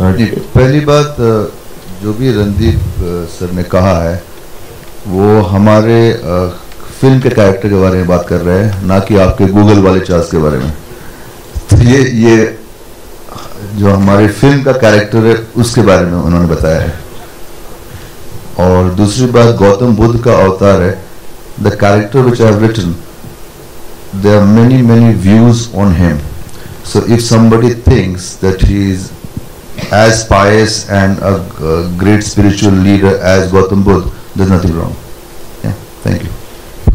पहली बात, जो भी रणदीप सर ने कहा है वो हमारे फिल्म के कैरेक्टर के बारे में बात कर रहे हैं, ना कि आपके गूगल वाले चार्ज के बारे में। तो ये जो हमारी फिल्म का कैरेक्टर है उसके बारे में उन्होंने बताया है। और दूसरी बात, गौतम बुद्ध का अवतार है। The character which I have written, there are many views on him. So if somebody thinks that he is as pious and a great spiritual leader as Gautam Buddha, there's nothing wrong. Yeah, thank you.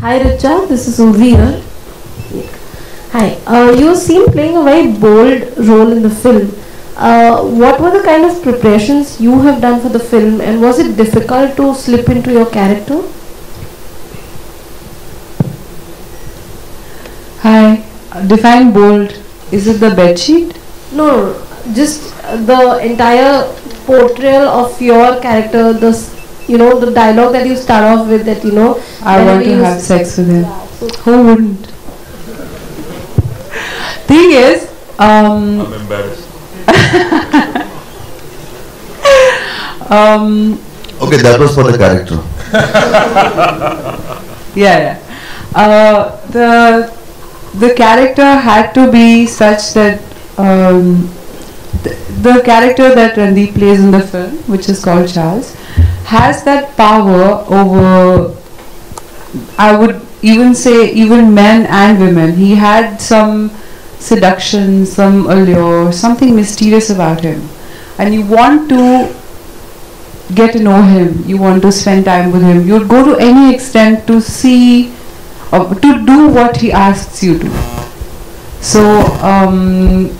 Hi Richa, this is Urvi here. Hi, you seem playing a very bold role in the film. What were the kind of preparations you have done for the film, and was it difficult to slip into your character? Hi, define bold. Is it the bed sheet? No, just the entire portrayal of your character. The dialogue that you start off with, that I want to have sex with him. Yeah, who wouldn't? Thing is, I'm embarrassed. Okay, that was for the character. yeah. The character had to be such that the character that Randeep plays in the film, which is called Charles, has that power over, I would even say, even men and women. He had some seduction, some allure, something mysterious about him, and you want to get to know him, you want to spend time with him, you would go to any extent to see, to do what he asks you to. So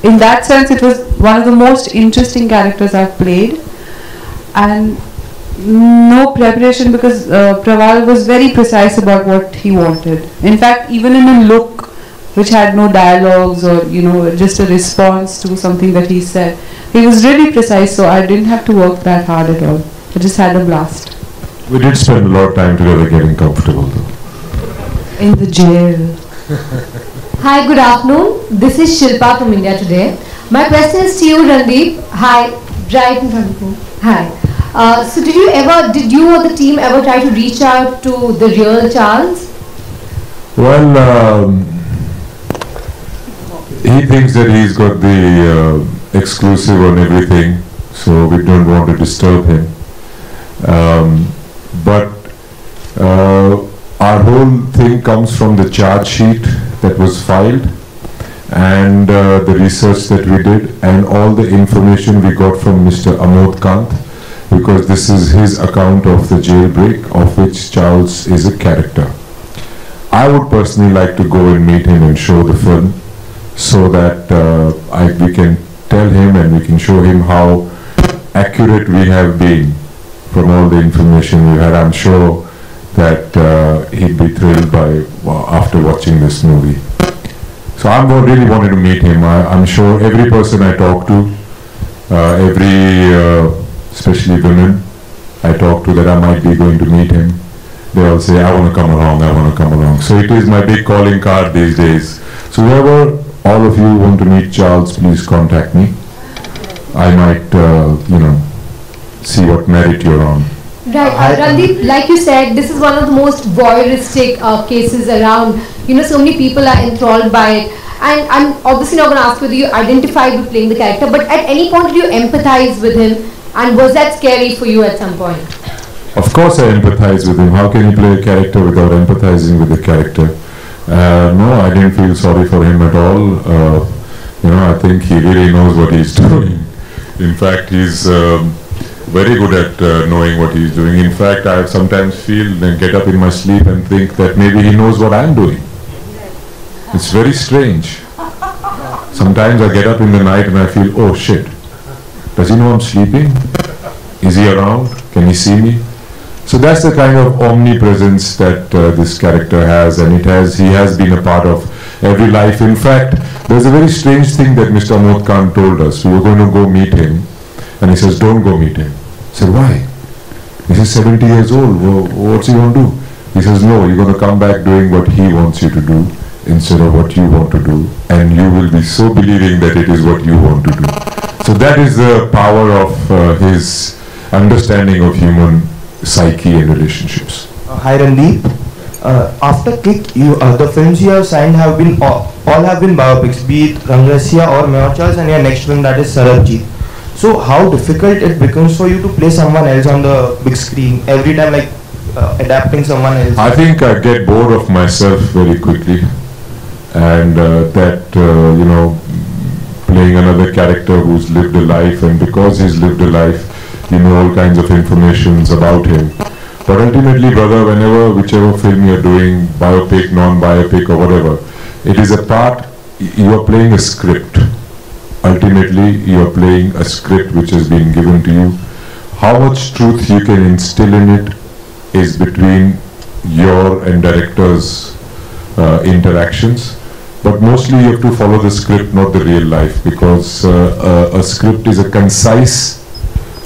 in that sense it was one of the most interesting characters I've played, and no preparation, because Praval was very precise about what he wanted. In fact, even in a look which had no dialogues or just a response to something that he said, he was really precise, so I didn't have to work that hard at all. I just had a blast. We did spend a lot of time together getting comfortable though. In the jail. Hi, good afternoon. This is Shilpa from India Today. My question is to you, Randeep. Hi, right in front of you. Hi. So did you or the team ever try to reach out to the real Charles? Well, he thinks that he's got the exclusive on everything, so we don't want to disturb him. But our whole thing comes from the charge sheet that was filed, and the research that we did, and all the information we got from Mr. Amod Kant, because this is his account of the jailbreak, of which Charles is a character. I would personally like to go and meet him and show the film, so that we can tell him and we can show him how accurate we have been from all the information we had. I'm sure that he'd be thrilled after watching this movie. So I really wanted to meet him. I'm sure every person I talk to, especially women I talk to that I might be going to meet him, they all say, I want to come along, I want to come along. So it is my big calling card these days. So whoever, all of you want to meet Charles, please contact me. I might, see what merit you're on. Right, Randeep, like you said, this is one of the most voyeuristic cases around. So many people are enthralled by it. And I'm obviously not going to ask whether you identified with playing the character, but at any point did you empathize with him, and was that scary for you at some point? Of course I empathize with him. How can you play a character without empathizing with the character? No, I didn't feel sorry for him at all. I think he really knows what he's doing. In fact, he's very good at knowing what he's doing. In fact, I sometimes feel and get up in my sleep and think that maybe he knows what I'm doing. It's very strange. Sometimes I get up in the night and I feel, oh shit, does he know I'm sleeping? Is he around? Can he see me? So that's the kind of omnipresence that this character has, and he has been a part of every life. In fact, there's a very strange thing that Mr. Amod Khan told us. We were going to go meet him, and he says, don't go meet him. I said, why? He says, 70 years old, what's he going to do? He says, no, you're going to come back doing what he wants you to do instead of what you want to do, and you will be so believing that it is what you want to do. So that is the power of his understanding of human psyche and relationships. Hi Randeep. After Kick, the films you have signed have been all have been biopics, be it Rangrasiya or Mayor Charles, and your next film, that is Sarabjit. So how difficult it becomes for you to play someone else on the big screen every time, like adapting someone else? I think I get bored of myself very quickly, and you know, playing another character who's lived a life, and because he's lived a life, you know all kinds of informations about him. But ultimately, brother, whenever, whichever film you're doing, biopic, non-biopic or whatever, it is a part, you're playing a script. Ultimately, you're playing a script which has been given to you. How much truth you can instill in it is between your and director's interactions. But mostly you have to follow the script, not the real life, because a script is a concise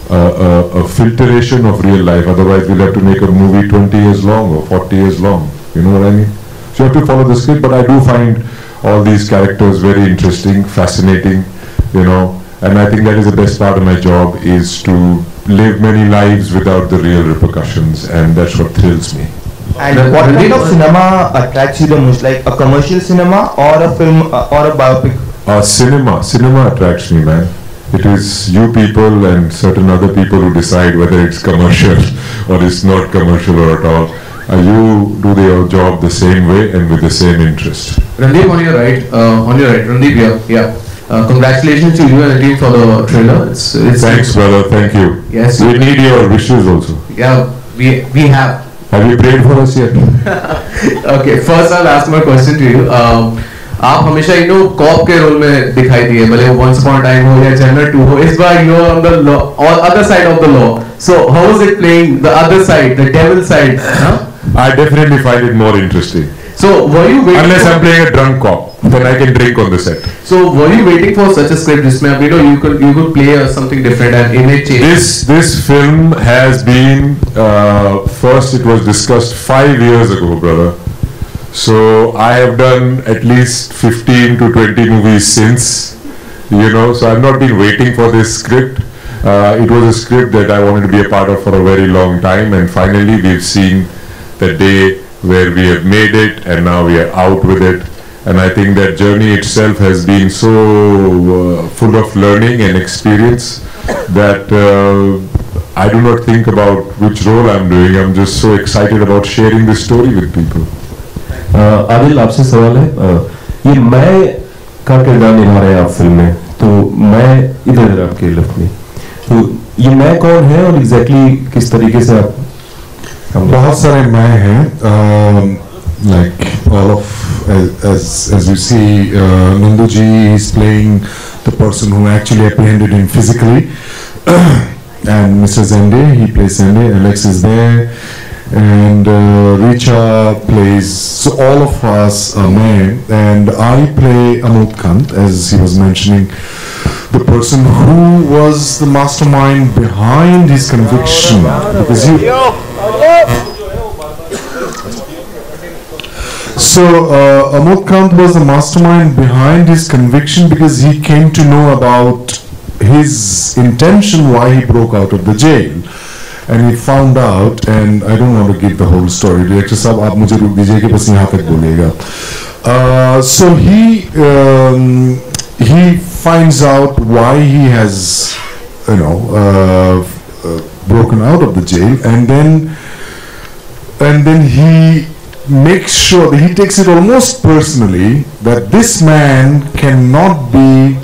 a filtration of real life. Otherwise we'll have to make a movie 20 years long or 40 years long. You know what I mean? So you have to follow the script, but I do find all these characters very interesting, fascinating, you know, and I think that is the best part of my job, is to live many lives without the real repercussions, and that's what thrills me. And what kind of cinema attracts you the most, like a commercial cinema or a film or a biopic? Cinema attracts me, man. It is you people and certain other people who decide whether it's commercial or it's not commercial or at all. You do your job the same way and with the same interest. Randeep, on your right, Randeep, yeah. Congratulations to you and the team for the trailer. Thanks, brother. Thank you. Yes. We need your wishes also. Yeah, we have. Have you prayed for us yet? Okay, first I'll ask my question to you. आप हमेशा corp के role में दिखाई दिए, भले once upon a time हो या Janner 2 हो, इस बार you are on the law, or other side of the law. So how is it playing the other side, the devil side? Huh? I definitely find it more interesting. So were you waiting? Unless I'm playing a drunk cop, then I can drink on the set. So were you waiting for such a script? जिसमें you could play something different and image change. This film has been first it was discussed 5 years ago, brother. So I have done at least 15 to 20 movies since, you know, so I've not been waiting for this script. It was a script that I wanted to be a part of for a very long time, and finally we've seen the day where we have made it, and now we are out with it. And I think that journey itself has been so full of learning and experience that I do not think about which role I'm doing. I'm just so excited about sharing this story with people. Adil, आपसे सवाल है, ये मैं का किरदार निभा रहे हैं आप फिल्म में, तो मैं इधर आपके लेफ्ट में, तो ये मैं कौन है और एग्जैक्टली किस तरीके से आप? बहुत सारे मैं हैं, like all of as you see, Nandu ji is playing the person who actually apprehended him physically, and Mr. Zende, he plays Zende. Alex is there, and Richa plays. So all of us are men, and I play Amod Kant, as he was mentioning, the person who was the mastermind behind his conviction, because Amod Kant was the mastermind behind his conviction because he came to know about his intention why he broke out of the jail, and he found out, and I don't want to give the whole story. Director साहब आप मुझे रुक दीजिए कि बस यहाँ तक बोलिएगा. So he finds out why he has, you know, broken out of the jail, and then he makes sure that he takes it almost personally that this man cannot be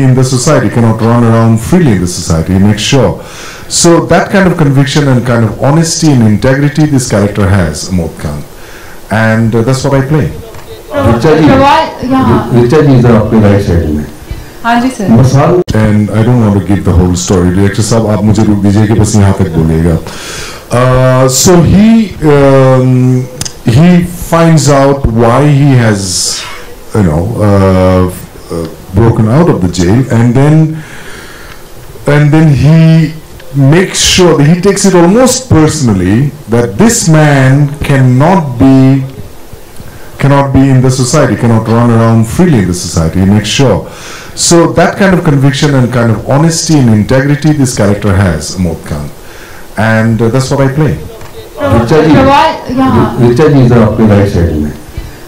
in the society, cannot run around freely in the society. He makes sure. So that kind of conviction and kind of honesty and integrity this character has, Amod Kant, and that's what I play. Richa ji is आपके right side में. हाँ जी sir. And I don't want to give the whole story. Director साहब आप मुझे रुक दीजिए कि बस यहाँ तक बोलिएगा. So he finds out why he has, you know, broken out of the jail, and then he makes sure that he takes it almost personally that this man cannot be in the society, cannot run around freely in the society. He makes sure. So that kind of conviction and kind of honesty and integrity this character has, Amod Khan, and that's what I play. Richa जी इधर आपके right side में।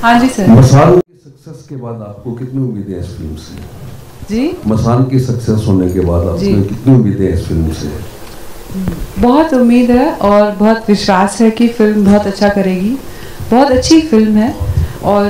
हाँ जी sir. मसान की success के बाद आपको कितनी उम्मीदें इस फिल्म से? जी? मसान की सक्सेस होने के बाद आपको कितनी उम्मीदें इस फिल्म से? बहुत उम्मीद है और बहुत विश्वास है कि फिल्म बहुत अच्छा करेगी। बहुत अच्छी फिल्म है और